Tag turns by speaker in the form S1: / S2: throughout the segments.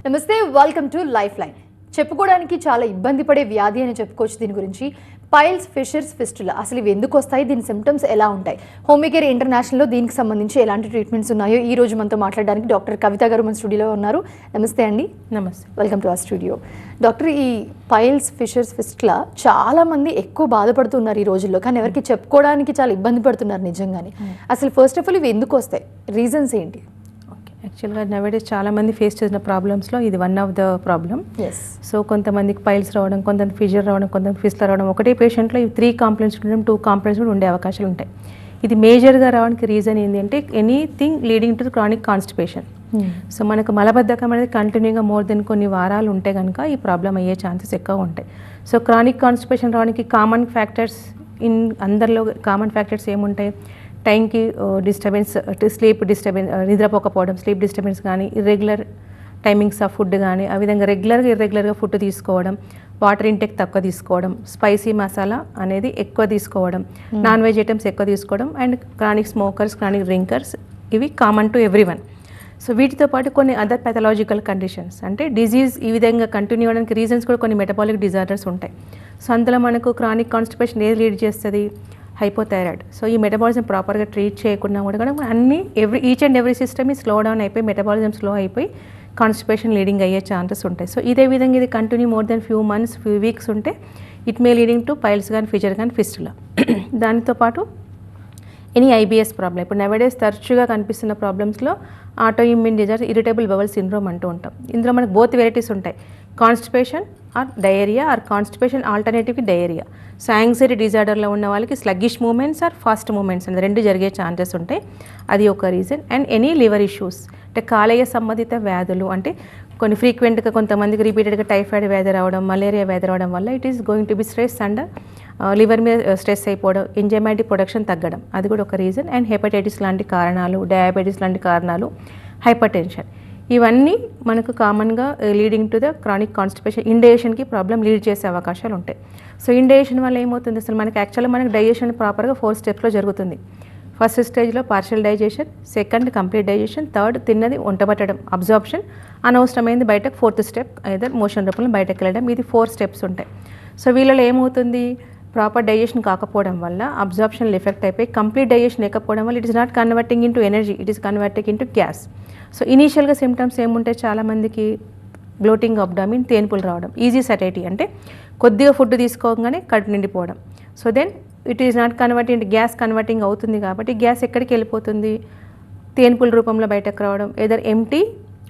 S1: నమస్తే, welcome to life line. చెప్పుకోవడానికి చాలా ఇబ్బంది పడే వ్యాధి అని చెప్పుకోవచ్చు. దీని గురించి పైల్స్, ఫిషర్స్, ఫిస్టులా అసలు ఇవి ఎందుకు వస్తాయి, దీని సిమ్టమ్స్ ఎలా ఉంటాయి, హోమికేర్ ఇంటర్నేషనల్లో దీనికి సంబంధించి ఎలాంటి ట్రీట్మెంట్స్ ఉన్నాయో ఈ రోజు మనతో మాట్లాడడానికి డాక్టర్ కవిత గారు మన స్టూడియోలో ఉన్నారు. నమస్తే అండి.
S2: నమస్తే,
S1: welcome to our studio. Doctor, ఈ పైల్స్, ఫిషర్స్, ఫిస్టులా చాలా మంది ఎక్కువ బాధపడుతున్నారు ఈ రోజుల్లో, కానీ ఎవరికి చెప్పుకోవడానికి చాలా ఇబ్బంది పడుతున్నారు నిజంగానే. అసలు ఫస్ట్ ఆఫ్ ఆల్ ఇవి ఎందుకు వస్తాయి, రీజన్స్ ఏంటి?
S2: యాక్చువల్గా నవేడేస్ చాలామంది ఫేస్ చేసిన ప్రాబ్లమ్స్లో ఇది one of the problem. So కొంతమందికి పైల్స్ రావడం, కొంతమంది ఫిషర్ రావడం, కొంతమంది ఫిస్టులా రావడం, ఒకటే పేషెంట్లో ఇవి 3 కాంప్లైంట్స్ ఉండడం, 2 కాంప్లైంట్స్ కూడా ఉండే అవకాశాలు ఉంటాయి. ఇది మేజర్గా రావడానికి రీజన్ ఏంటి అంటే anything leading to chronic constipation. So మనకు మలబద్ధకం అనేది కంటిన్యూగా మోర్ దెన్ కొన్ని వారాలు ఉంటే కనుక ఈ ప్రాబ్లం అయ్యే ఛాన్సెస్ ఎక్కువ ఉంటాయి. సో క్రానిక్ కాన్స్టిపేషన్ రావడానికి కామన్ ఫ్యాక్టర్స్ అందరిలో కామన్ ఫ్యాక్టర్స్ ఏముంటాయి? టైంకి డిస్టర్బెన్స్, స్లీప్ డిస్టర్బెన్స్, నిద్రపోకపోవడం, స్లీప్ డిస్టర్బెన్స్ కానీ, ఇర్రెగ్యులర్ టైమింగ్స్ ఆఫ్ ఫుడ్ కానీ, ఆ విధంగా ఇర్రెగ్యులర్గా ఫుడ్ తీసుకోవడం, వాటర్ ఇంటేక్ తక్కువ తీసుకోవడం, స్పైసీ మసాలా అనేది ఎక్కువ తీసుకోవడం, నాన్ వెజ్ ఐటమ్స్ ఎక్కువ తీసుకోవడం, and chronic smokers, chronic drinkers, ఇవి కామన్ టు ఎవ్రీవన్. సో వీటితో పాటు కొన్ని అదర్ పెథలాజికల్ కండిషన్స్, అంటే డిజీజ్ ఈ విధంగా కంటిన్యూ అవ్వడానికి రీజన్స్ కూడా కొన్ని మెటబాలిక్ డిజార్డర్స్ ఉంటాయి. సో అందులో మనకు క్రానిక్ కాన్స్టిపేషన్ ఏది లీడ్ చేస్తుంది? హైపోథైరాయిడ్. సో ఈ మెటబాలిజం ప్రాపర్గా ట్రీట్ చేయకుండా కూడా అన్ని each and every system slow down అయిపోయి, మెటబాలిజం స్లో అయిపోయి కాన్స్టిపేషన్ లీడింగ్ అయ్యే ఛాన్సెస్ ఉంటాయి. సో ఇదే విధంగా ఇది continue more than few months, few weeks ఉంటే it may leading to piles కానీ, ఫిషర్ కానీ, ఫిస్టులా. దానితో పాటు ఎనీ ఐబిఎస్ ప్రాబ్లం. ఇప్పుడు నవేడేస్ తరచుగా కనిపిస్తున్న ప్రాబ్లమ్స్లో auto immune disorder, irritable bowel syndrome అంటూ ఉంటాం. ఇందులో మనకు బోత్ వెరైటీస్ ఉంటాయి, constipation or diarrhoea, or constipation ఆల్టర్నేటివ్కి డయేరియా. సో యాంగ్జైటీ డిజార్డర్లో ఉన్న వాళ్ళకి sluggish movements or fast movements అనేది 2 జరిగే ఛాన్సెస్ ఉంటాయి. అది ఒక reason. And any liver issues, అంటే కాలేయ సంబంధిత వ్యాధులు, అంటే కొన్ని ఫ్రీక్వెంట్గా కొంతమందికి రిపీటెడ్గా టైఫాయిడ్ వ్యాధి రావడం, మలేరియా వ్యాధి రావడం వల్ల it is going to B stress and liver మీద స్ట్రెస్ అయిపోవడం, ఎంజైమాటిక్ ప్రొడక్షన్ తగ్గడం, అది కూడా ఒక రీజన్. అండ్ హెపటైటిస్ లాంటి కారణాలు, డయాబెటీస్ లాంటి కారణాలు, హైపర్ టెన్షన్, ఇవన్నీ మనకు కామన్గా leading to the chronic constipation, ఇండైజెషన్కి ప్రాబ్లం లీడ్ చేసే అవకాశాలు ఉంటాయి. సో ఇండైజెషన్ వల్ల ఏమవుతుంది? అసలు మనకి యాక్చువల్గా మనకి డైజెషన్ ప్రాపర్గా 4 స్టెప్స్లో జరుగుతుంది. ఫస్ట్ స్టేజ్లో partial digestion, second complete digestion, third తిన్నది వంటబట్టడం, అబ్జార్ప్షన్, అనవసరమైంది బయటకు 4th స్టెప్ ఐదర్ మోషన్ రూపంలో బయటకు వెళ్ళడం. ఇది 4 స్టెప్స్ ఉంటాయి. సో వీళ్ళలో ఏమవుతుంది? ప్రాపర్ డైజెషన్ కాకపోవడం వల్ల అబ్జార్ప్షన్ ఎఫెక్ట్ అయిపోయి, కంప్లీట్ డైజెషన్ లేకపోవడం వల్ల it is not converting into energy, it is converting into gas. So ఇనీషియల్గా సిమ్టమ్స్ ఏముంటాయి? చాలామందికి బ్లోటింగ్, అబ్డామిన్, తేన్పులు రావడం, ఈజీ సటైటీ, అంటే కొద్దిగా ఫుడ్ తీసుకోగానే కడుపు నిండిపోవడం. So then it is not converting, gas converting అవుతుంది కాబట్టి గ్యాస్ ఎక్కడికి వెళ్ళిపోతుంది? తేన్పుల రూపంలో బయటకు రావడం, ఏదర్ ఎంటీ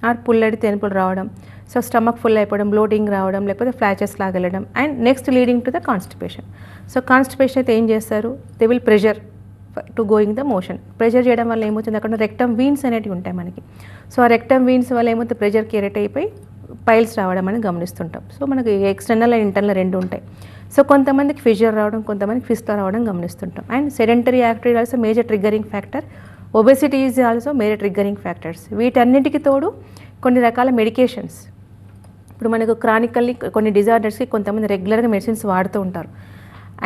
S2: ఆర్ పుల్లడి తేన్పులు రావడం. సో స్టమక్ ఫుల్ అయిపోవడం, బ్లోటింగ్ రావడం, లేకపోతే ఫ్లాచెస్ లాగా వెళ్ళడం. And next leading to the constipation. So constipation అయితే ఏం చేస్తారు? They will pressure to going the motion. Pressure చేయడం వల్ల ఏమవుతుంది? అక్కడ రెక్టమ్ వీన్స్ అనేవి ఉంటాయి మనకి. సో ఆ రెక్టమ్ వీన్స్ వల్ల ఏమవుతుంది? ప్రెషర్ క్రియేట్ అయిపోయి పైల్స్ రావడం అని గమనిస్తుంటాం. సో మనకి ఎక్స్టర్నల్ అండ్ ఇంటర్నల్ 2 ఉంటాయి. సో కొంతమందికి ఫిషర్ రావడం, కొంతమందికి ఫిస్టులా రావడం గమనిస్తుంటాం. And sedentary activity also major triggering factor, obesity is also major triggering factors. వీటన్నిటికి తోడు కొన్ని రకాల మెడికేషన్స్. ఇప్పుడు మనకు క్రానికల్లీ కొన్ని డిజార్డర్స్కి కొంతమంది రెగ్యులర్గా మెడిసిన్స్ వాడుతూ ఉంటారు.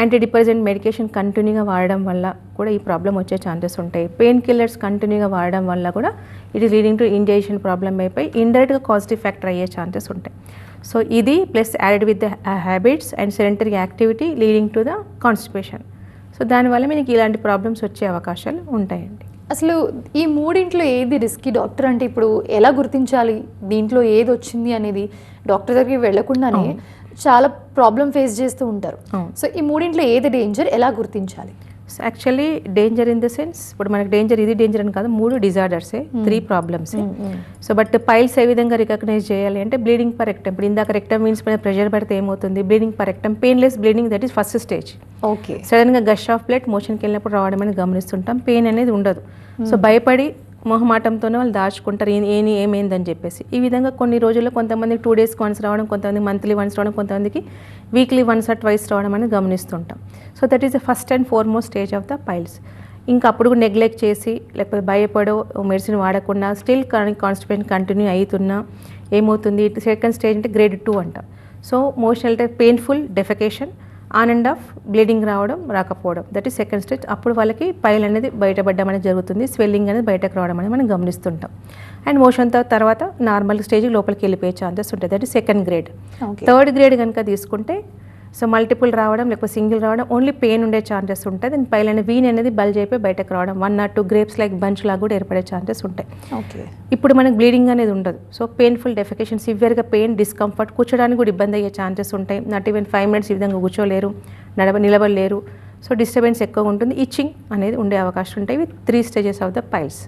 S2: యాంటీ డిప్రెసెంట్ మెడికేషన్ కంటిన్యూగా వాడడం వల్ల కూడా ఈ ప్రాబ్లం వచ్చే ఛాన్సెస్ ఉంటాయి. పెయిన్ కిల్లర్స్ కంటిన్యూగా వాడడం వల్ల కూడా it is leading to indigestion problem అయిపోయి ఇండైరెక్ట్గా కాజిటివ్ ఫ్యాక్టర్ అయ్యే ఛాన్సెస్ ఉంటాయి. సో ఇది plus added with the habits and sedentary activity leading to the constipation. So దానివల్ల మీకు ఇలాంటి ప్రాబ్లమ్స్ వచ్చే అవకాశాలు ఉంటాయండి.
S1: అసలు ఈ 3 ఏది రిస్కీ డాక్టర్? అంటే ఇప్పుడు ఎలా గుర్తించాలి దీంట్లో ఏది వచ్చింది అనేది? డాక్టర్ దగ్గరికి వెళ్లకుండానే చాలా ప్రాబ్లం ఫేస్ చేస్తూ ఉంటారు. సో ఈ 3 ఏది డేంజర్, ఎలా గుర్తించాలి?
S2: So actually danger in the sense, ఇప్పుడు మనకి డేంజర్ ఇది డేంజర్ అని కాదు, 3 డిజార్డర్సే, 3 ప్రాబ్లమ్స్. సో బట్ పైల్స్ ఏ విధంగా రికగ్నైజ్ చేయాలి అంటే బ్లీడింగ్ పర్ రెక్టమ్. ఇప్పుడు ఇందాక రెక్టమ్ మీన్స్ పైన ప్రెషర్ పడితే ఏమవుతుంది? Bleeding per rectum, painless bleeding, that is first stage.
S1: Okay.
S2: సడన్గా గష్ ఆఫ్ బ్లడ్ మోషన్కి వెళ్ళినప్పుడు రావడం అనేది గమనిస్తుంటాం. పెయిన్ అనేది ఉండదు. సో భయపడి మొహమాటంతోనే వాళ్ళు దాచుకుంటారు ఏమైందని చెప్పేసి. ఈ విధంగా కొన్ని రోజుల్లో కొంతమందికి 2 days వన్స్ రావడం, కొంతమంది మంత్లీ వన్స్ రావడం, కొంతమందికి వీక్లీ వన్స్ ఆర్ ట్వైస్ రావడం అనేది గమనిస్తుంటాం. So that is the first and foremost stage of the piles. ఇంకా అప్పుడు నెగ్లెక్ట్ చేసి లేకపోతే భయపడో మెడిసిన్ వాడకుండా స్టిల్ కాన్స్టిపేషన్ కంటిన్యూ అవుతున్నా ఏమవుతుంది? సెకండ్ స్టేజ్ అంటే గ్రేడ్ 2 అంటాం. సో మోషన్ అంటే painful defecation on and off bleeding రావడం రాకపోవడం, దట్ ఈస్ సెకండ్ స్టేజ్. అప్పుడు వాళ్ళకి పైల్ అనేది బయటపడడం అనేది జరుగుతుంది, స్వెల్లింగ్ అనేది బయటకు రావడం అనేది మనం గమనిస్తుంటాం. అండ్ మోషన్ తర్వాత నార్మల్ స్టేజ్ లోపలికి వెళ్ళిపోయే ఛాన్సెస్ ఉంటాయి, that is second grade. Third grade కనుక తీసుకుంటే సో మల్టిపుల్ రావడం లేకపోతే సింగిల్ రావడం, ఓన్లీ పెయిన్ ఉండే ఛాన్సెస్ ఉంటాయి. దాని పైల్ అనే వీన్ అనేది బల్జ్ అయిపోయి బయటకు రావడం, 1 or 2 గ్రేప్స్ లైక్ బంచ్ లాగా కూడా ఏర్పడే ఛాన్సెస్ ఉంటాయి. ఇప్పుడు మనకు బ్లీడింగ్ అనేది ఉండదు. సో పెయిన్ఫుల్ డెఫికేషన్, సివియర్గా పెయిన్, డిస్కంఫర్ట్, కూర్చోడానికి కూడా ఇబ్బంది అయ్యే ఛాన్సెస్ ఉంటాయి. నాట్ ఈవెన్ 5 minutes ఈ విధంగా కూర్చోలేరు, నిలబడలేరు. సో డిస్టర్బెన్స్ ఎక్కువ ఉంటుంది, ఇచ్చింగ్ అనేది ఉండే అవకాశం ఉంటాయి. ఇవి 3 stages of the piles.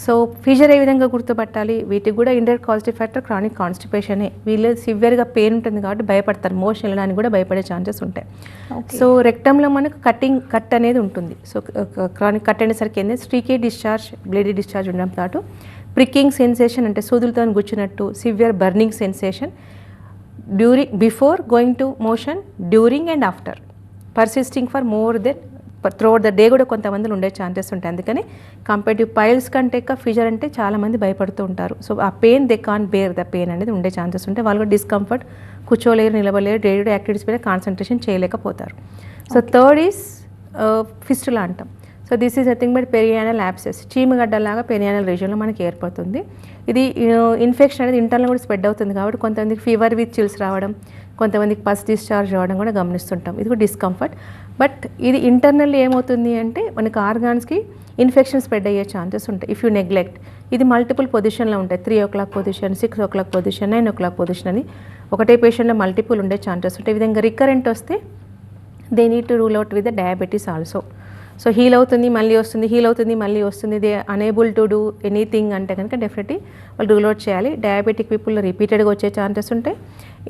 S2: So fissure ఏ విధంగా గుర్తుపట్టాలి? వీటికి కూడా ఇండైరెక్ట్ కాజిటివ్ ఫ్యాక్టర్ క్రానిక్ కాన్స్టిపేషనే. వీళ్ళు సివియర్గా పెయిన్ ఉంటుంది కాబట్టి భయపడతారు, మోషన్ వెళ్ళడానికి కూడా భయపడే ఛాన్సెస్ ఉంటాయి. సో రెక్టంలో మనకు కట్ అనేది ఉంటుంది. సో క్రానిక్ కట్ అనేసరికి ఏంటంటే స్ట్రీకీ డిశ్చార్జ్, బ్లడీ డిశ్చార్జ్ ఉండడం పాటు ప్రికింగ్ సెన్సేషన్ అంటే సూదులతో గుచ్చినట్టు, severe burning sensation before going to motion, during and after, persisting for more than throughout the day కూడా కొంతమందిలో ఉండే ఛాన్సెస్ ఉంటాయి. అందుకని కంపేటివ్ పైల్స్ కంటే ఎక్కువ ఫీజర్ అంటే చాలామంది భయపడుతూ ఉంటారు. సో ఆ pain they can bear the pain అనేది ఉండే ఛాన్సెస్ ఉంటాయి. వాళ్ళు కూడా డిస్కంఫర్ట్, కూర్చోలేరు, నిలబడలేరు, డే టు డే యాక్టివిటీస్ మీద కాన్సన్ట్రేషన్ చేయలేకపోతారు. సో థర్డ్ ఈస్ ఫిస్టులా అంటాం. So this is nothing but perianal abscess, చీమగడ్డలాగా పెరియానల్ రీజియన్లో మనకి ఏర్పడుతుంది. ఇది ఇన్ఫెక్షన్ అనేది ఇంటర్నల్ కూడా స్ప్రెడ్ అవుతుంది కాబట్టి కొంతమందికి ఫీవర్ విత్ చిల్స్ రావడం, కొంతమందికి పస్ డిశ్చార్జ్ అవ్వడం కూడా గమనిస్తుంటాం. ఇది కూడా డిస్కంఫర్ట్. బట్ ఇది ఇంటర్నల్లీ ఏమవుతుంది అంటే మనకి ఆర్గాన్స్కి ఇన్ఫెక్షన్ స్ప్రెడ్ అయ్యే ఛాన్సెస్ ఉంటాయి ఇఫ్ యూ నెగ్లెక్ట్. ఇది మల్టిపుల్ పొజిషన్లో ఉంటాయి, 3 o'clock position, 6 o'clock position, 9 o'clock position అని ఒకటే పేషెంట్లో మల్టిపుల్ ఉండే ఛాన్సెస్ ఉంటాయి. ఈ విధంగా రికరెంట్ వస్తే they need to rule out with the diabetes also. So heal అవుతుంది మళ్ళీ వస్తుంది, హీల్ అవుతుంది మళ్ళీ వస్తుంది, they unable to do anything అంటే కనుక డెఫినెట్లీ వాళ్ళు రూల్ అవుట్ చేయాలి. డయాబెటిక్ పీపుల్లో రిపీటెడ్గా వచ్చే ఛాన్సెస్ ఉంటాయి.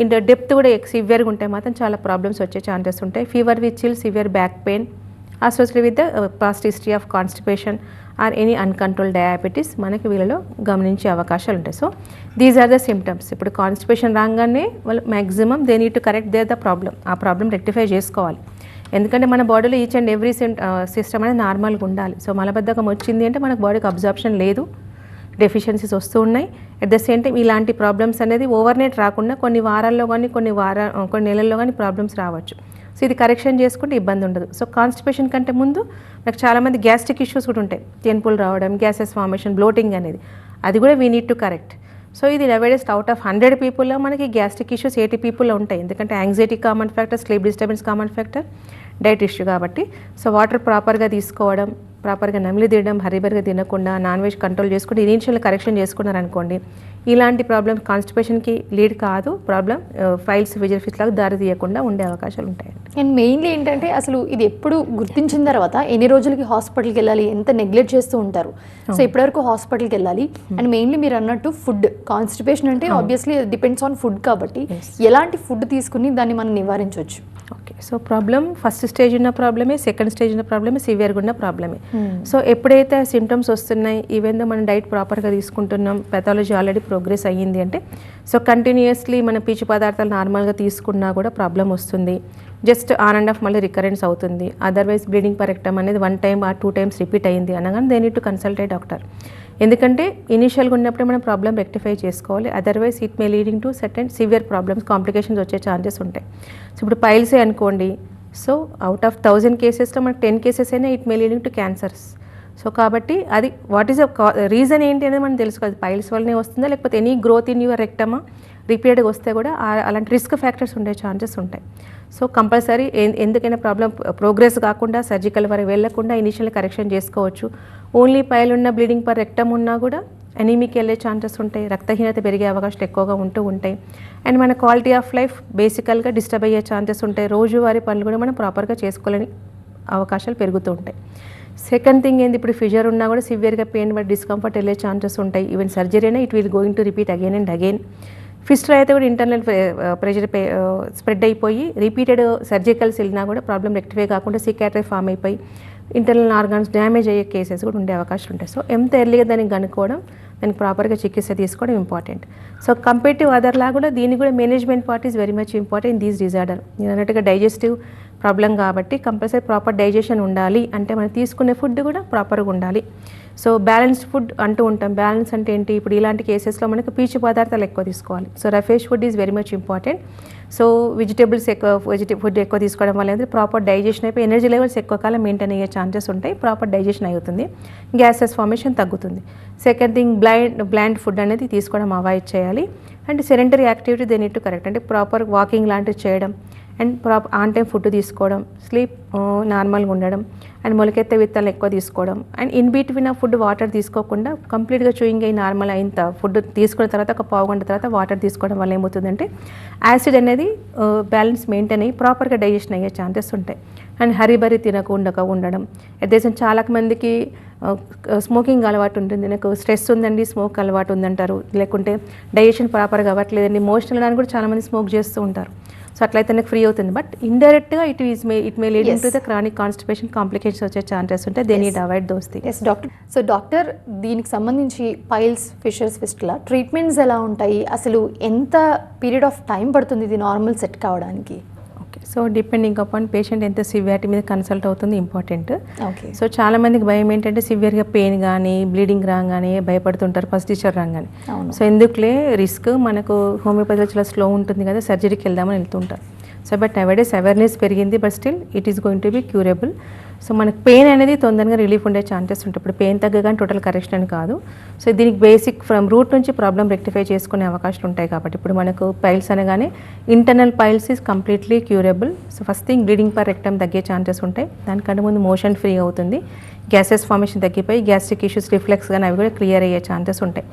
S2: ఇంత డెప్త్ కూడా సివియర్గా ఉంటే మాత్రం చాలా ప్రాబ్లమ్స్ వచ్చే ఛాన్సెస్ ఉంటాయి. Fever with chill, severe back pain associated with the past history of constipation or any uncontrol diabetes మనకి వీళ్ళలో గమనించే అవకాశాలు ఉంటాయి. So these are the symptoms. ఇప్పుడు కాన్స్టిపేషన్ రాగానే వాళ్ళు maximum they need to correct their the problem, ఆ problem rectify చేసుకోవాలి. ఎందుకంటే మన బాడీలో ఈచ్ అండ్ ఎవ్రీ సిస్టమ్ అనేది నార్మల్గా ఉండాలి. సో మలబద్ధకం వచ్చింది అంటే మనకు బాడీకి అబ్జార్ప్షన్ లేదు, డెఫిషియన్సీస్ వస్తూ ఉన్నాయి. అట్ ద సేమ్ టైం ఇలాంటి ప్రాబ్లమ్స్ అనేది ఓవర్ నైట్ రాకుండా కొన్ని వారాల్లో కానీ కొన్ని నెలల్లో కానీ ప్రాబ్లమ్స్ రావచ్చు. సో ఇది కరెక్షన్ చేసుకుంటే ఇబ్బంది ఉండదు. సో కాన్స్టిపేషన్ కంటే ముందు నాకు చాలామంది గ్యాస్ట్రిక్ ఇష్యూస్ కూడా ఉంటాయి, తెన్పులు రావడం, గ్యాసెస్ ఫార్మేషన్, బ్లోటింగ్ అనేది, అది కూడా we need to correct. So ఇది నవేడేస్ అవుట్ ఆఫ్ 100 పీపుల్లో మనకి గ్యాస్ట్రిక్ ఇష్యూస్ 80 పీపుల్లో ఉంటాయి. ఎందుకంటే anxiety common factor, sleep disturbance common factor, diet issue కాబట్టి. సో వాటర్ ప్రాపర్గా తీసుకోవడం, ప్రాపర్గా నమిలి తినడం, హరిబరిగా తినకుండా, నాన్ వెజ్ కంట్రోల్ చేసుకుంటే, ఇనీషియల్ కరెక్షన్ చేసుకున్నారనుకోండి, ఇలాంటి ప్రాబ్లమ్ కాన్స్టిపేషన్కి లీడ్ కాదు, ప్రాబ్లం ఫైల్స్ ఫిజర్ ఫిస్ లాగా దారి తీయకుండా ఉండే అవకాశాలు ఉంటాయి.
S1: అండ్ మెయిన్లీ ఏంటంటే అసలు ఇది ఎప్పుడు గుర్తించిన తర్వాత ఎన్ని రోజులకి హాస్పిటల్కి వెళ్ళాలి, ఎంత నెగ్లెక్ట్ చేస్తూ ఉంటారు. సో ఇప్పటివరకు హాస్పిటల్కి వెళ్ళాలి. అండ్ మెయిన్లీ మీరు అన్నట్టు ఫుడ్, కాన్స్టిపేషన్ అంటే ఆబ్వియస్లీ డిపెండ్స్ ఆన్ ఫుడ్ కాబట్టి ఎలాంటి ఫుడ్ తీసుకుని దాన్ని మనం నివారించవచ్చు?
S2: Okay, so problem first stage ఉన్న ప్రాబ్లమే, సెకండ్ స్టేజ్ ఉన్న ప్రాబ్లమే, సివియర్గా ఉన్న ప్రాబ్లమే. సో ఎప్పుడైతే సిమ్టమ్స్ వస్తున్నాయి, ఈవెన్ దో మనం డైట్ ప్రాపర్గా తీసుకుంటున్నాం, పెథాలజీ ఆల్రెడీ ప్రోగ్రెస్ అయ్యింది అంటే, సో కంటిన్యూయస్లీ మన పీచు పదార్థాలు నార్మల్గా తీసుకున్నా కూడా ప్రాబ్లం వస్తుంది. జస్ట్ ఆన్ అండ్ ఆఫ్ మళ్ళీ రికరెన్స్ అవుతుంది. అదర్వైజ్ బ్లీడింగ్ పర్ రెక్టమ్ అనేది 1 time or 2 times రిపీట్ అయ్యింది అనగానే they need to consult a doctor. ఎందుకంటే ఇనీషియల్గా ఉన్నప్పుడే మనం ప్రాబ్లం రెక్టిఫై చేసుకోవాలి. Otherwise it may leading to certain severe problems, complications వచ్చే ఛాన్సెస్ ఉంటాయి. సో ఇప్పుడు పైల్సే అనుకోండి, సో అవుట్ ఆఫ్ 1000 కేసెస్లో మనకు 10 cases అయినా it may leading to cancers. So కాబట్టి అది వాట్ ఈస్ రీజన్ ఏంటి అనేది మనం తెలుసుకోవాలి. పైల్స్ వల్లనే వస్తుందా లేకపోతే ఎనీ గ్రోత్ ఇన్ యువర్ రెక్టమా రిపీటెడ్గా వస్తే కూడా అలాంటి రిస్క్ ఫ్యాక్టర్స్ ఉండే ఛాన్సెస్ ఉంటాయి. సో కంపల్సరీ ఎందుకైనా ప్రాబ్లం ప్రోగ్రెస్ కాకుండా సర్జికల్ వరకు వెళ్ళకుండా ఇనిషియల్ కరెక్షన్ చేసుకోవచ్చు. ఓన్లీ పైల్ ఉన్న బ్లీడింగ్ పర్ రెక్టమ్ ఉన్నా కూడా అనీమిక్ వెళ్ళే ఛాన్సెస్ ఉంటాయి, రక్తహీనత పెరిగే అవకాశాలు ఎక్కువగా ఉంటూ ఉంటాయి. అండ్ మన క్వాలిటీ ఆఫ్ లైఫ్ బేసికల్గా డిస్టర్బ్ అయ్యే ఛాన్సెస్ ఉంటాయి. రోజువారీ పనులు కూడా మనం ప్రాపర్గా చేసుకోలేని అవకాశాలు పెరుగుతూ ఉంటాయి. సెకండ్ థింగ్ ఏంది, ఇప్పుడు ఫిజర్ ఉన్నా కూడా సివియర్గా పెయిన్ బట్ డిస్కంఫర్ట్ వెళ్ళే ఛాన్సెస్ ఉంటాయి. ఈవెన్ సర్జరీ అయినా it will going to repeat again and again. Fistula అయితే కూడా ఇంటర్నల్ ప్రెషర్ స్ప్రెడ్ అయిపోయి రిపీటెడ్ సర్జికల్స్ వెళ్ళినా కూడా ప్రాబ్లం రెక్టిఫై కాకుండా సికాట్రీ ఫామ్ అయిపోయి ఇంటర్నల్ ఆర్గాన్స్ డ్యామేజ్ అయ్యే కేసెస్ కూడా ఉండే అవకాశాలు ఉంటాయి. సో ఎంత ఎర్లీగా దానికి కనుక్కోవడం, దానికి ప్రాపర్గా చికిత్స తీసుకోవడం ఇంపార్టెంట్. సో కంపేర్ టు అదర్లా కూడా దీనికి కూడా management part is very much important in these disorder. నేను అన్నట్టుగా డైజెస్టివ్ ప్రాబ్లం కాబట్టి కంపల్సరీ ప్రాపర్ డైజెషన్ ఉండాలి అంటే మనం తీసుకునే ఫుడ్ కూడా ప్రాపర్గా ఉండాలి. సో బ్యాలెన్స్డ్ ఫుడ్ అంటూ ఉంటాం. బ్యాలెన్స్ అంటే ఏంటి, ఇప్పుడు ఇలాంటి కేసెస్లో మనకు పీచు పదార్థాలు ఎక్కువ తీసుకోవాలి. So roughage food is very much important. So vegetables food ఎక్కువ తీసుకోవడం వల్ల ఏంటంటే ప్రాపర్ డైజెషన్ అయిపోయి ఎనర్జీ లెవెల్స్ ఎక్కువ కాలం మెయింటైన్ అయ్యే ఛాన్సెస్ ఉంటాయి. ప్రాపర్ డైజెషన్ అవుతుంది, గ్యాసెస్ ఫార్మేషన్ తగ్గుతుంది. సెకండ్ థింగ్ బ్లాండ్ ఫుడ్ అనేది తీసుకోవడం అవాయిడ్ చేయాలి. And sedentary activity they need to correct, అంటే ప్రాపర్ వాకింగ్ లాంటివి చేయడం అండ్ ఆన్ టైం ఫుడ్ తీసుకోవడం, స్లీప్ నార్మల్గా ఉండడం అండ్ మొలకెత్తే విత్తనాలు ఎక్కువ తీసుకోవడం అండ్ ఇన్ బిట్వీన్ ఆ ఫుడ్ వాటర్ తీసుకోకుండా కంప్లీట్గా చూయింగ్ అయ్యి నార్మల్ అయిన ఫుడ్ తీసుకున్న తర్వాత ఒక పావు గంట తర్వాత వాటర్ తీసుకోవడం వల్ల ఏమవుతుందంటే యాసిడ్ అనేది బ్యాలెన్స్ మెయింటైన్ అయ్యి ప్రాపర్గా డైజెషన్ అయ్యే ఛాన్సెస్ ఉంటాయి. అండ్ హరిబరి తినకుండా ఉండడం. అదేసం చాలా మందికి స్మోకింగ్ అలవాటు ఉంటుంది, నాకు స్ట్రెస్ ఉందండి స్మోక్ అలవాటు ఉందంటారు, లేకుంటే డైజెషన్ ప్రాపర్గా అవ్వట్లేదండి మోషనల్ అని కూడా చాలామంది స్మోక్ చేస్తూ ఉంటారు. సో అట్లయితే నాకు ఫ్రీ అవుతుంది. బట్ ఇండైరెక్ట్గా it may lead to the chronic constipation complications వచ్చే ఛాన్సెస్ ఉంటాయి. They need avoid those things.
S1: Yes doctor. So doctor, దీనికి సంబంధించి పైల్స్, ఫిషర్స్, ఫిస్టులా ట్రీట్మెంట్స్ ఎలా ఉంటాయి, అసలు ఎంత పీరియడ్ ఆఫ్ టైం పడుతుంది ఇది నార్మల్ సెట్ కావడానికి?
S2: Okay, so depending upon patient ఎంత సివియారిటీ మీద కన్సల్ట్ అవుతుంది ఇంపార్టెంట్.
S1: ఓకే.
S2: సో చాలా మందికి భయం ఏంటంటే సివియర్గా పెయిన్ కానీ బ్లీడింగ్ రాగానే భయపడుతుంటారు, ఫస్ట్ టీచర్ రాగానే. సో ఎందుకులే రిస్క్, మనకు హోమియోపతిలో చాలా స్లో ఉంటుంది కదా, సర్జరీకి వెళ్దామని వెళ్తుంటారు. సో బట్ నవేడేస్ అవేర్నెస్ పెరిగింది, but still it is going to B curable. So మనకు పెయిన్ అనేది తొందరగా రిలీఫ్ ఉండే ఛాన్సెస్ ఉంటాయి. ఇప్పుడు పెయిన్ తగ్గగానే టోటల్ కరెక్షన్ అని కాదు. సో దీనికి బేసిక్ ఫ్రమ్ రూట్ నుంచి ప్రాబ్లం రెక్టిఫై చేసుకునే అవకాశాలు ఉంటాయి. కాబట్టి ఇప్పుడు మనకు పైల్స్ అనగానే internal piles is completely curable. So first thing bleeding per rectum తగ్గే ఛాన్సెస్ ఉంటాయి. దానికంటే ముందు మోషన్ ఫ్రీ అవుతుంది, గ్యాసెస్ ఫార్మేషన్ తగ్గిపోయి గ్యాస్ట్రిక్ ఇష్యూస్ రిఫ్లెక్స్ కానీ అవి కూడా క్లియర్ అయ్యే ఛాన్సెస్ ఉంటాయి.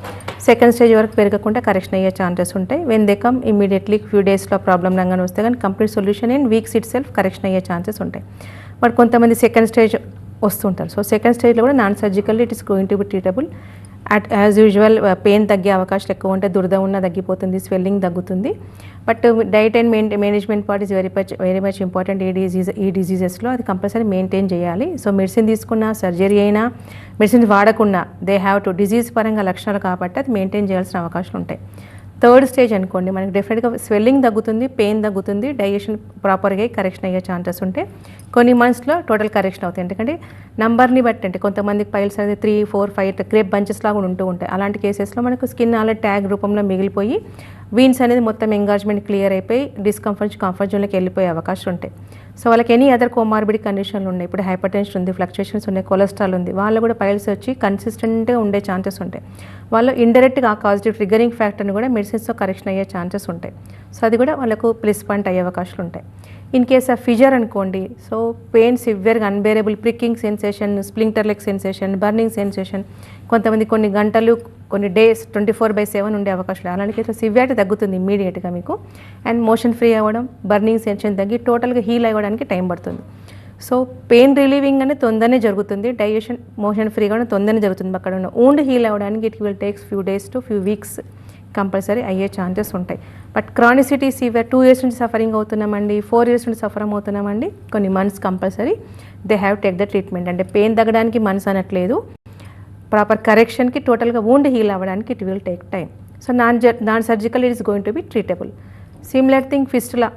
S2: సెకండ్ స్టేజ్ వరకు పెరగకుండా కరెక్షన్ అయ్యే ఛాన్సెస్ ఉంటాయి. When they come immediately few డేస్లో ప్రాబ్లం రంగానే వస్తే కానీ complete solution and weeks it self correction అయ్యే ఛాన్సెస్ ఉంటాయి. బట్ కొంతమంది సెకండ్ స్టేజ్ వస్తుంటారు. సో సెకండ్ స్టేజ్లో కూడా non surgical it is going to B treatable. As usual pain తగ్గే అవకాశాలు ఎక్కువ ఉంటాయి, దురద ఉన్న తగ్గిపోతుంది, స్వెల్లింగ్ తగ్గుతుంది. But diet and management part is very much important. ఈ డిజీజెస్లో అది కంపల్సరీ మెయింటైన్ చేయాలి. సో మెడిసిన్ తీసుకున్నా, సర్జరీ అయినా, మెడిసిన్ వాడకున్నా దే హ్యావ్ టు డిజీజ్ పరంగా లక్షణాలు కాబట్టి అది మెయింటైన్ చేయాల్సిన అవకాశాలు ఉంటాయి. థర్డ్ స్టేజ్ అనుకోండి, మనకి డెఫినెట్గా స్వెల్లింగ్ తగ్గుతుంది, పెయిన్ తగ్గుతుంది, డైజెషన్ ప్రాపర్గా కరెక్షన్ అయ్యే ఛాన్సెస్ ఉంటాయి. కొన్ని మంత్స్లో టోటల్ కరెక్షన్ అవుతాయి. ఎందుకంటే నంబర్ని బట్టి, అంటే కొంతమందికి పైల్స్ అనేది 3, 4, 5 క్రేప్ బంచెస్ లాగా ఉంటూ ఉంటాయి. అలాంటి కేసెస్లో మనకు స్కిన్ ఆల్రెడీ ట్యాగ్ రూపంలో మిగిలిపోయి వీన్స్ అనేది మొత్తం ఎంగార్జ్మెంట్ క్లియర్ అయిపోయి డిస్కంఫర్ట్ కంఫర్ట్ జోన్లోకి వెళ్ళిపోయే అవకాశం ఉంటాయి. సో వాళ్ళకి ఎనీ అదర్ కోమార్బిడ్ కండిషన్లు ఉన్నాయి, ఇప్పుడు హైపర్ టెన్షన్ ఉంది, ఫ్లక్చుయేషన్స్ ఉన్నాయి, కొలెస్ట్రాల్ ఉంది, వాళ్ళు కూడా పైల్స్ వచ్చి కన్సిస్టెంట్గా ఉండే ఛాన్సెస్ ఉంటాయి. వాళ్ళు ఇండైరెక్ట్గా ఆ పాజిటివ్ ట్రిగరింగ్ ఫ్యాక్టర్ని కూడా మెడిసిన్స్తో కరెక్షన్ అయ్యే ఛాన్సెస్ ఉంటాయి. సో అది కూడా వాళ్ళకు ప్లస్ పాయింట్ అయ్యే అవకాశాలు ఉంటాయి. ఇన్ కేస్ ఆఫ్ ఫిజర్ అనుకోండి, సో పెయిన్ సివియర్గా unbearable pricking sensation, splinter leg sensation, burning sensation, కొంతమంది కొన్ని గంటలు, కొన్ని డేస్ 24/7 ఉండే అవకాశాలు. అలాంటి కేసులో సివియారిటీ తగ్గుతుంది ఇమ్మీడియట్గా మీకు, అండ్ మోషన్ ఫ్రీ అవ్వడం, బర్నింగ్ సెన్సేషన్ తగ్గి టోటల్గా హీల్ అవ్వడానికి టైం పడుతుంది. సో పెయిన్ రిలీవింగ్ అనేది తొందరనే జరుగుతుంది, డైజెషన్ మోషన్ ఫ్రీగా తొందరనే జరుగుతుంది. అక్కడ ఉన్న ఊండ్ హీల్ అవ్వడానికి it will takes few days to few weeks compulsory అయ్యే ఛాన్సెస్ ఉంటాయి. బట్ క్రానిసిటీ సివియర్ 2 years నుంచి సఫరింగ్ అవుతున్నామండి, 4 years నుంచి సఫర్ అవుతున్నామండి, కొన్ని months compulsory they have take the treatment. అంటే పెయిన్ తగ్గడానికి మంత్స్ అనట్లేదు, ప్రాపర్ కరెక్షన్కి టోటల్గా వూండ్ హీల్ అవ్వడానికి it will take time. So non surgical it is going to B treatable. Similar thing fistula,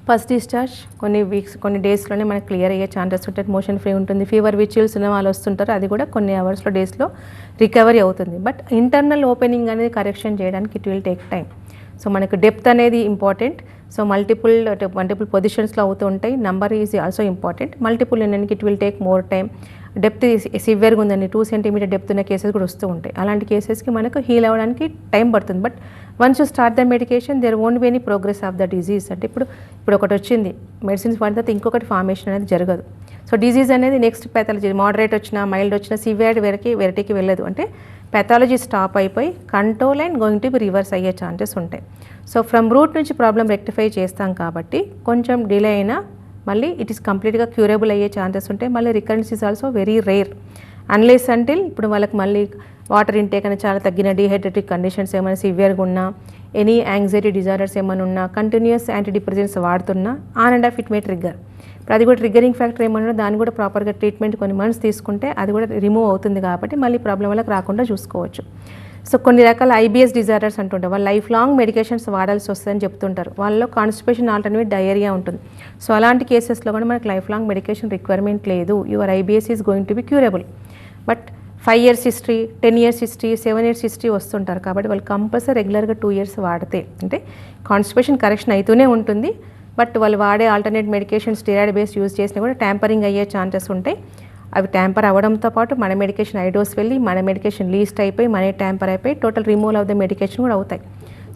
S2: first discharge కొన్ని weeks, కొన్ని డేస్లోనే మనకు clear అయ్యే ఛాన్సెస్ ఉంటాయి, మోషన్ ఫ్రీ ఉంటుంది. ఫీవర్ విచిల్స్ ఉన్న వాళ్ళు వస్తుంటారు, అది కూడా కొన్ని అవర్స్లో, డేస్లో రికవరీ అవుతుంది. బట్ ఇంటర్నల్ ఓపెనింగ్ అనేది కరెక్షన్ చేయడానికి it will take time. So మనకు డెప్త్ అనేది ఇంపార్టెంట్. సో మల్టిపుల్ పొజిషన్స్లో అవుతూ ఉంటాయి. Number is also important. Multiple ఉండడానికి it will take more time. Depth సివియర్గా ఉందండి, 2 centimeter డెప్త్ ఉన్న కేసెస్ కూడా వస్తూ ఉంటాయి. అలాంటి కేసెస్కి మనకు హీల్ అవ్వడానికి టైం పడుతుంది. But once you start the medication there won't be any progress of the disease. అంటే ఇప్పుడు ఒకటి వచ్చింది, మెడిసిన్స్ వాడిన తర్వాత ఇంకొకటి ఫార్మేషన్ అనేది జరగదు. సో డిజీజ్ అనేది నెక్స్ట్ పెథాలజీ, మోడరేట్ వచ్చినా, మైల్డ్ వచ్చినా, సివియర్ వెరైటీకి వెళ్ళదు. అంటే పెథాలజీ స్టాప్ అయిపోయి control and going to B reverse అయ్యే ఛాన్సెస్ ఉంటాయి. సో ఫ్రమ్ రూట్ నుంచి ప్రాబ్లం రెక్టిఫై చేస్తాం కాబట్టి కొంచెం డిలే అయినా మళ్ళీ ఇట్ ఈస్ కంప్లీట్గా క్యూరబుల్ అయ్యే ఛాన్సెస్ ఉంటాయి. మళ్ళీ recurrence is also very rare unless until ఇప్పుడు వాళ్ళకి మళ్ళీ వాటర్ ఇంటేక్ అనేది చాలా తగ్గిన, డీహైడ్రేటిక్ కండిషన్స్ ఏమైనా సివియర్గా ఉన్నా, ఎనీ యాంగ్జైటీ డిజార్డర్స్ ఏమైనా ఉన్నా, కంటిన్యూస్ యాంటీడిప్రెసెంట్స్ వాడుతున్నా on and off it may trigger. ఇప్పుడు అది కూడా ట్రిగ్గరింగ్ ఫ్యాక్టర్ ఏమన్నా దాన్ని కూడా ప్రాపర్గా ట్రీట్మెంట్ కొన్ని మంత్స్ తీసుకుంటే అది కూడా రిమూవ్ అవుతుంది కాబట్టి మళ్ళీ ప్రాబ్లం వల్ల రాకుండా చూసుకోవచ్చు. సో కొన్ని రకాల ఐబిఎస్ డిజార్డర్స్ అంటుంటారు, వాళ్ళు లైఫ్ లాంగ్ మెడికేషన్స్ వాడాల్సి వస్తుందని చెప్తుంటారు. వాళ్ళలో కాన్స్టిపేషన్ ఆల్టర్నేట్ డయేరియా ఉంటుంది. సో అలాంటి కేసెస్లో కూడా మనకు లైఫ్ లాంగ్ మెడికేషన్ రిక్వైర్మెంట్ లేదు. Your IBS is going to B curable. But 5 years history, 10 years history, 7 years history వస్తుంటారు. కాబట్టి వాళ్ళు కంపల్సరీ రెగ్యులర్గా 2 years వాడితే అంటే కాన్స్టిపేషన్ కరెక్షన్ అవుతూనే ఉంటుంది. బట్ వాళ్ళు వాడే alternate medication steroid base use చేసినా కూడా ట్యాంపరింగ్ అయ్యే ఛాన్సెస్ ఉంటాయి. అవి ట్యాంపర్ అవ్వడంతో పాటు మన మెడికేషన్ ఐడోస్ వెళ్ళి మన మెడికేషన్ లీస్ట్ అయిపోయి మనీ ట్యాంపర్ అయిపోయి total removal of the medication కూడా అవుతాయి.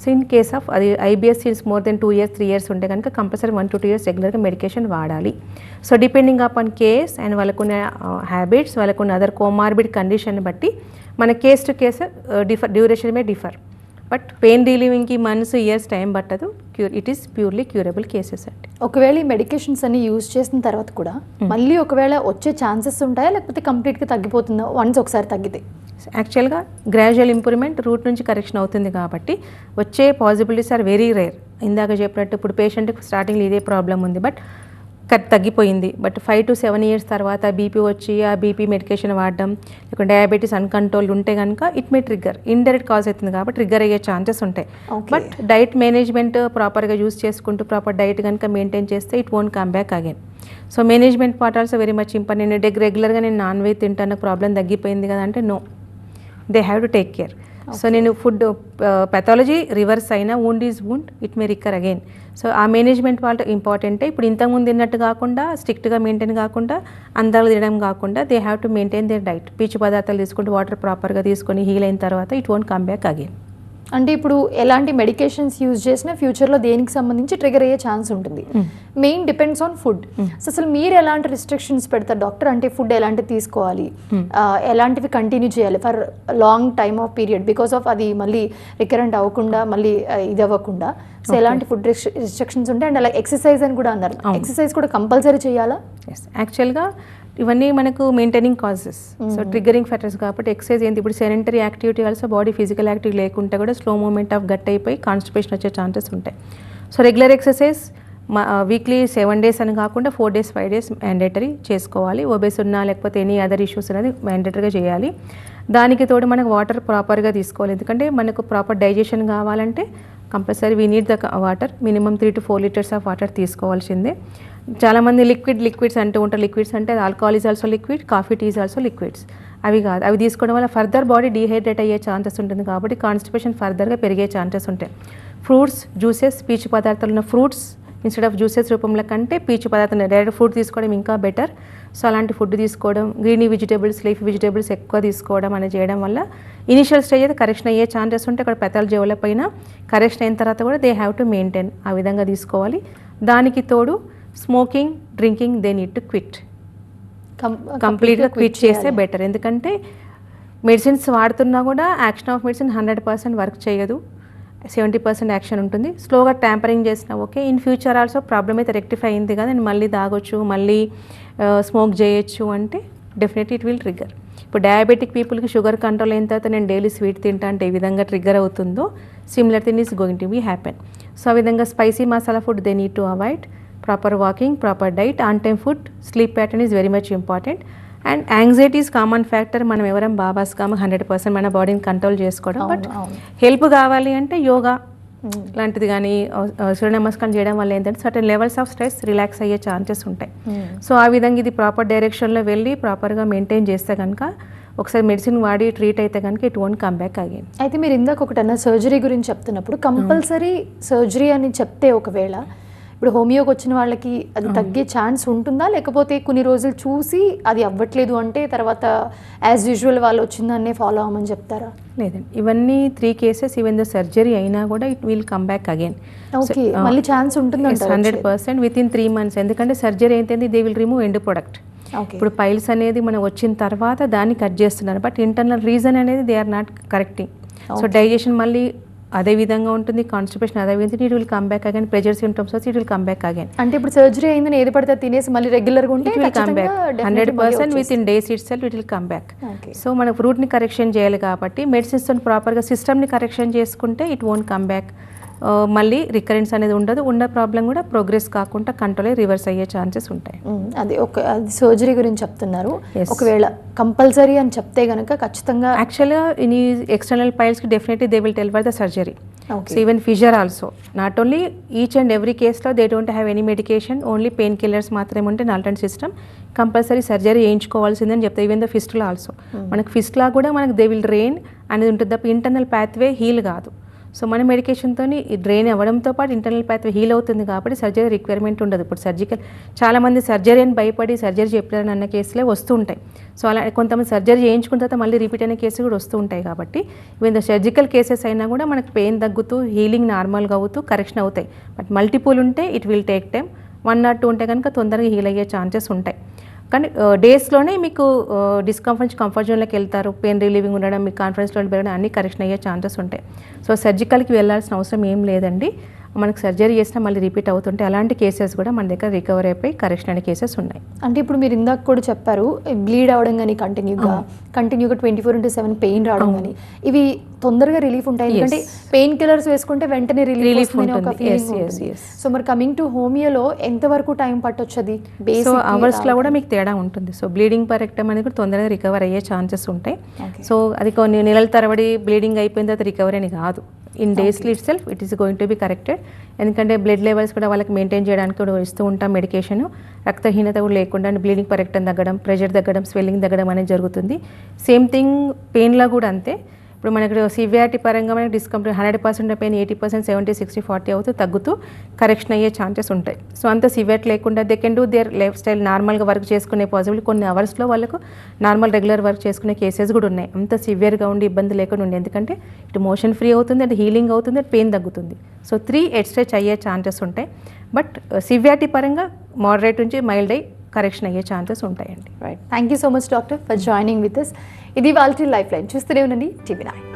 S2: సో ఇన్ కేస్ ఆఫ్ అది IBS is more than 2 years, 3 years ఉంటే కనుక కంపల్సరీ 1 to 2 years రెగ్యులర్గా మెడికేషన్ వాడాలి. So depending upon case and వాళ్ళకున్న హ్యాబిట్స్, వాళ్ళకున్న అదర్ కోమార్బిడ్ కండిషన్ బట్టి మన case to case duration may differ. But pain రిలీవింగ్కి మంత్స్, ఇయర్స్ టైం పట్టదు. It is purely curable cases అండి.
S1: ఒకవేళ ఈ మెడికేషన్స్ అన్ని యూజ్ చేసిన తర్వాత కూడా మళ్ళీ ఒకవేళ వచ్చే ఛాన్సెస్ ఉంటాయా, లేకపోతే కంప్లీట్గా తగ్గిపోతుందా వన్స్ ఒకసారి తగ్గితే?
S2: యాక్చువల్గా గ్రాడ్యువల్ ఇంప్రూవ్మెంట్ రూట్ నుంచి కరెక్షన్ అవుతుంది కాబట్టి వచ్చే పాసిబిలిటీస్ ఆర్ వెరీ రేర్. ఇందాక చెప్పినట్టు ఇప్పుడు పేషెంట్కి స్టార్టింగ్లో ఇదే ప్రాబ్లం ఉంది, బట్ తగ్గిపోయింది. బట్ 5 to 7 years తర్వాత బీపీ వచ్చి ఆ బీపీ మెడికేషన్ వాడడం, లేకుంటే డయాబెటీస్ అన్కంట్రోల్ ఉంటే కనుక it may trigger. Indirect cause అవుతుంది కాబట్టి ట్రిగ్గర్ అయ్యే ఛాన్సెస్ ఉంటాయి. బట్ డైట్ మేనేజ్మెంట్ ప్రాపర్గా యూస్ చేసుకుంటూ ప్రాపర్ డైట్ కనుక మెయింటైన్ చేస్తే it won't come back again. So management part also very much important. నేను రెగ్యులర్గా నేను నాన్ వెజ్ తింటాను, ప్రాబ్లం తగ్గిపోయింది కదా అంటే no, they have to take care. So నేను ఫుడ్ పెథాలజీ రివర్స్ అయినా wound is wound, it may recur again. So ఆ మేనేజ్మెంట్ వాళ్ళు ఇంపార్టెంటే. ఇప్పుడు ఇంతకుముందు తిన్నట్టు కాకుండా స్ట్రిక్ట్గా మెయింటైన్ కాకుండా అందరూ తినడం కాకుండా they have to maintain their diet. పీచు పదార్థాలు తీసుకుంటూ వాటర్ ప్రాపర్గా తీసుకొని హీల్ అయిన తర్వాత it won't come back again.
S1: అంటే ఇప్పుడు ఎలాంటి మెడికేషన్స్ యూజ్ చేసినా ఫ్యూచర్లో దేనికి సంబంధించి ట్రిగర్ అయ్యే ఛాన్స్ ఉంటుంది. Main depends on food. So అసలు మీరు ఎలాంటి రిస్ట్రిక్షన్స్ పెడతారు డాక్టర్? అంటే ఫుడ్ ఎలాంటివి తీసుకోవాలి, ఎలాంటివి కంటిన్యూ చేయాలి for long time of period, because of అది మళ్ళీ రికరెంట్ అవ్వకుండా మళ్ళీ ఇది అవ్వకుండా. సో ఎలాంటి ఫుడ్ రిస్ట్రిక్షన్స్ ఉంటాయి? అండ్ అలా ఎక్సర్సైజ్ అని కూడా అన్నారు, ఎక్సర్సైజ్ కూడా కంపల్సరీ చేయాలా?
S2: యాక్చువల్గా ఇవన్నీ మనకు maintaining causes. So triggering factors కాబట్టి ఎక్సర్సైజ్ ఏంటి, ఇప్పుడు sedentary activity also body physical activity లేకుంటే కూడా స్లో మూమెంట్ ఆఫ్ గట్ అయిపోయి కాన్స్టిపేషన్ వచ్చే ఛాన్సెస్ ఉంటాయి. So regular exercise weekly 7 days అని కాకుండా 4 days, 5 days మ్యాండేటరీ చేసుకోవాలి. ఒబేస్ ఉన్నా లేకపోతే ఎనీ అదర్ ఇష్యూస్ అనేది మ్యాండేటరీగా చేయాలి. దానికి తోడు మనకు వాటర్ ప్రాపర్గా తీసుకోవాలి. ఎందుకంటే మనకు ప్రాపర్ డైజెషన్ కావాలంటే compulsory we need the water. Minimum 3 to 4 liters of water తీసుకోవాల్సిందే. చాలామంది లిక్విడ్స్ అంటూ ఉంటారు. లిక్విడ్స్ అంటే alcohol is also liquid, coffee tea is also liquids. అవి కాదు, అవి తీసుకోవడం వల్ల ఫర్దర్ బాడీ డీహైడ్రేట్ అయ్యే ఛాన్సెస్ ఉంటుంది కాబట్టి కాన్స్టిపేషన్ ఫర్దర్గా పెరిగే ఛాన్సెస్ ఉంటాయి. ఫ్రూట్స్, జ్యూసెస్, పీచు పదార్థాలు ఉన్న ఫ్రూట్స్ ఇన్స్టెడ్ ఆఫ్ జ్యూసెస్ రూపంలో కంటే పీచు పదార్థం డైరెక్ట్ ఫ్రూట్ తీసుకోవడం ఇంకా బెటర్. సో అలాంటి ఫుడ్ తీసుకోవడం, గ్రీనీ వెజిటేబుల్స్, లీఫ్ వెజిటేబుల్స్ ఎక్కువ తీసుకోవడం అనేది చేయడం వల్ల ఇనిషియల్ స్టేజ్ అయితే కరెక్షన్ అయ్యే ఛాన్సెస్ ఉంటాయి. అక్కడ పెథాలజీ డెవలప్ అయినా కరెక్షన్ అయిన తర్వాత కూడా దే హ్యావ్ టు మెయింటైన్, ఆ విధంగా తీసుకోవాలి. దానికి తోడు smoking, drinking they need to quit, కంప్లీట్గా క్విట్ చేస్తే బెటర్. ఎందుకంటే మెడిసిన్స్ వాడుతున్నా కూడా యాక్షన్ ఆఫ్ మెడిసిన్ 100% వర్క్ చేయదు, 70% యాక్షన్ ఉంటుంది. స్లోగా ట్యాంపరింగ్ చేసినా okay, in future also problem అయితే రెక్టిఫై అయింది కదా, నేను మళ్ళీ తాగొచ్చు, మళ్ళీ స్మోక్ చేయొచ్చు అంటే డెఫినెట్లీ ఇట్ విల్ ట్రిగ్గర్. ఇప్పుడు డయాబెటిక్ పీపుల్కి షుగర్ కంట్రోల్ అయిన తర్వాత నేను డైలీ స్వీట్ తింటా అంటే ఏ విధంగా ట్రిగ్గర్ అవుతుందో similar thing is going to be happen. So ఆ విధంగా spicy masala food they need to avoid, proper walking, proper diet, on time food, sleep pattern is very much important. And anxiety is common factor. మనం ఎవరం babas కామ 100% మన బాడీని control చేసుకోవడం. But help కావాలి అంటే యోగా లాంటిది కానీ సూర్య నమస్కారం చేయడం వల్ల ఏంటంటే certain levels of stress relax అయ్యే ఛాన్సెస్ ఉంటాయి. సో ఆ విధంగా ఇది ప్రాపర్ డైరెక్షన్లో వెళ్ళి ప్రాపర్గా మెయింటైన్ చేస్తే కనుక ఒకసారి మెడిసిన్ వాడి ట్రీట్ అయితే కనుక it won't come back again.
S1: అయితే మీరు ఇందాక ఒకటన్నా సర్జరీ గురించి చెప్తున్నప్పుడు కంపల్సరీ సర్జరీ అని చెప్తే ఒకవేళ ఇప్పుడు హోమియోకి వచ్చిన వాళ్ళకి అది తగ్గే ఛాన్స్ ఉంటుందా, లేకపోతే కొన్ని రోజులు చూసి అది అవ్వట్లేదు అంటే తర్వాత యాజ్ యూజువల్ వాళ్ళు వచ్చిందన్నే ఫాలో అవ్వమని చెప్తారా?
S2: లేదండి, ఇవన్నీ 3 cases ఈవెన్ ద సర్జరీ అయినా కూడా it will come back again.
S1: Okay, మళ్ళీ ఛాన్స్ ఉంటుంది
S2: 100% విత్ ఇన్ 3 months. ఎందుకంటే సర్జరీ అయితే they will remove end product. ఇప్పుడు పైల్స్ అనేది మనం వచ్చిన తర్వాత దాన్ని కట్ చేస్తున్నారు, బట్ ఇంటర్నల్ రీజన్ అనేది they are not correcting. So digestion మళ్ళీ అదే విధంగా ఉంటుంది, కాన్స్టిపేషన్ అదే విధంగా, it will come back again. Pressure symptoms వచ్చి it will come back again.
S1: అంటే ఇప్పుడు సర్జరీ అయిందని ఏది పడితే తినేసి మళ్ళీ రెగ్యులర్గా ఉంటే
S2: it will come back 100% with in days it self it will come back. So మన ఫ్రూట్ని కరెక్షన్ చేయాలి కాబట్టి మెడిసిన్స్తో ప్రాపర్గా సిస్టమ్ని కరెక్షన్ చేసుకుంటే ఇట్ వోంట్ కమ్ బ్యాక్. మళ్ళీ రికరెన్స్ అనేది ఉండదు, ఉన్న ప్రాబ్లం కూడా ప్రోగ్రెస్ కాకుండా కంట్రోల్ రివర్స్ అయ్యే ఛాన్సెస్ ఉంటాయి.
S1: అది సర్జరీ గురించి చెప్తున్నారు.
S2: Yes.
S1: ఒకవేళ కంపల్సరీ అని చెప్తే గనక ఖచ్చితంగా
S2: యాక్చువల్గా ఇన్ ఎక్స్టర్నల్ పైల్స్కి definitely they will tell for the surgery.
S1: Okay.
S2: So even fissure also not only each and every కేస్లో they don't have any medication, only pain killers మాత్రమే ఉంటే నాల్టన్ సిస్టమ్ కంపల్సరీ సర్జరీ చేయించుకోవాల్సిందని చెప్తారు. ఈవెన్ ద ఫిస్టులా ఆల్సో మనకు fistula కూడా మనకు they will drain అనేది ఉంటుంది తప్ప ఇంటర్నల్ పాత్వే హీల్ కాదు. సో మన మెడికేషన్తో డ్రైన్ అవ్వడంతో పాటు ఇంటర్నల్ పాత్వే హీల్ అవుతుంది కాబట్టి సర్జరీ రిక్వైర్మెంట్ ఉండదు. ఇప్పుడు సర్జికల్ చాలామంది సర్జరీ అని భయపడి సర్జరీ చెప్పారని అన్న కేసులే వస్తూ ఉంటాయి. సో అలా కొంతమంది సర్జరీ చేయించుకున్న తర్వాత మళ్ళీ రిపీట్ అయిన కేసులు కూడా వస్తూ ఉంటాయి. కాబట్టి ఈవెన్ ద సర్జికల్ కేసెస్ అయినా కూడా మనకు పెయిన్ తగ్గుతూ హీలింగ్ నార్మల్గా అవుతూ కరెక్షన్ అవుతాయి. బట్ మల్టిపుల్ ఉంటే it will take time. 1 or 2 ఉంటే కనుక తొందరగా హీల్ అయ్యే ఛాన్సెస్ ఉంటాయి. కానీ డేస్లోనే మీకు డిస్కంఫర్ట్ కంఫర్ట్ జోన్లోకి వెళ్తారు, పెయిన్ రిలీవింగ్ ఉండడం, మీకు కాన్ఫిడెన్స్ లెవెల్ పెరగడం అన్నీ కరెక్షన్ అయ్యే ఛాన్సెస్ ఉంటాయి. సో సర్జికల్కి వెళ్ళాల్సిన అవసరం ఏం లేదండి. మనకు సర్జరీ చేసినా మళ్ళీ రిపీట్ అవుతుంటే అలాంటి కేసెస్ కూడా మన దగ్గర రికవర్ అయిపోయి కరెక్షన్ అనే కేసెస్ ఉన్నాయి.
S1: అంటే ఇప్పుడు మీరు ఇందాక కూడా చెప్పారు బ్లీడ్ అవడం కానీ కంటిన్యూగా 24/7 పెయిన్ రావడం కానీ ఇవి తొందరగా రిలీఫ్ ఉంటాయి. ఎందుకంటే పెయిన్ కిల్లర్స్ వేసుకుంటే వెంటనే రిలీఫ్ ఉంటుంది. సో మరి కమింగ్ టు హోమియోలో ఎంత వరకు టైం పట్టొచ్చు? అది
S2: సో అవర్స్లో కూడా మీకు తేడా ఉంటుంది. సో బ్లీడింగ్ పర్ రెక్టమ్ అనేది కూడా తొందరగా రికవర్ అయ్యే ఛాన్సెస్ ఉంటాయి. సో అది కొన్ని నెలల తరబడి బ్లీడింగ్ అయిపోయిన తర్వాత రికవరీ అని కాదు. In daily itself it is going to be corrected. ఎందుకంటే బ్లడ్ లెవెల్స్ కూడా వాళ్ళకి మెయింటైన్ చేయడానికి కూడా ఇస్తూ ఉంటాం మెడికేషన్. రక్తహీనత కూడా లేకుండా బ్లీడింగ్ పర్ రెక్టమ్ తగ్గడం, ప్రెషర్ తగ్గడం, స్వెల్లింగ్ తగ్గడం అనేది జరుగుతుంది. సేమ్ థింగ్ పెయిన్లో కూడా అంతే. ఇప్పుడు మనకి సివియారిటీ పరంగా మనకి డిస్కంప్లీట్ 100% పెయిన్ 80%, 70, 60, 40 అవుతూ తగ్గుతూ కరెక్షన్ అయ్యే ఛాన్సెస్ ఉంటాయి. సో అంత సివియర్ లేకుండా they can do their life style నార్మల్గా వర్క్ చేసుకునే పాసిబిలిటీ కొన్ని అవర్స్లో వాళ్ళకు నార్మల్ రెగ్యులర్ వర్క్ చేసుకునే కేసెస్ కూడా ఉన్నాయి. అంత సివియర్గా ఉండి ఇబ్బంది లేకుండా ఉండి, ఎందుకంటే ఇటు మోషన్ ఫ్రీ అవుతుంది, అంటే హీలింగ్ అవుతుంది, అంటే పెయిన్ తగ్గుతుంది. సో 3 ఎడ్స్ట్రెచ్ అయ్యే ఛాన్సెస్ ఉంటాయి. బట్ సివియారిటీ పరంగా మోడరేట్ నుంచి మైల్డ్ అయ్యి కరెక్షన్ అయ్యే ఛాన్సెస్ ఉంటాయండి.
S1: Right. Thank you so much doctor for joining with us. ఇది వాళ్ళ లైఫ్ లైన్. చూస్తూనే ఉండండి TV9.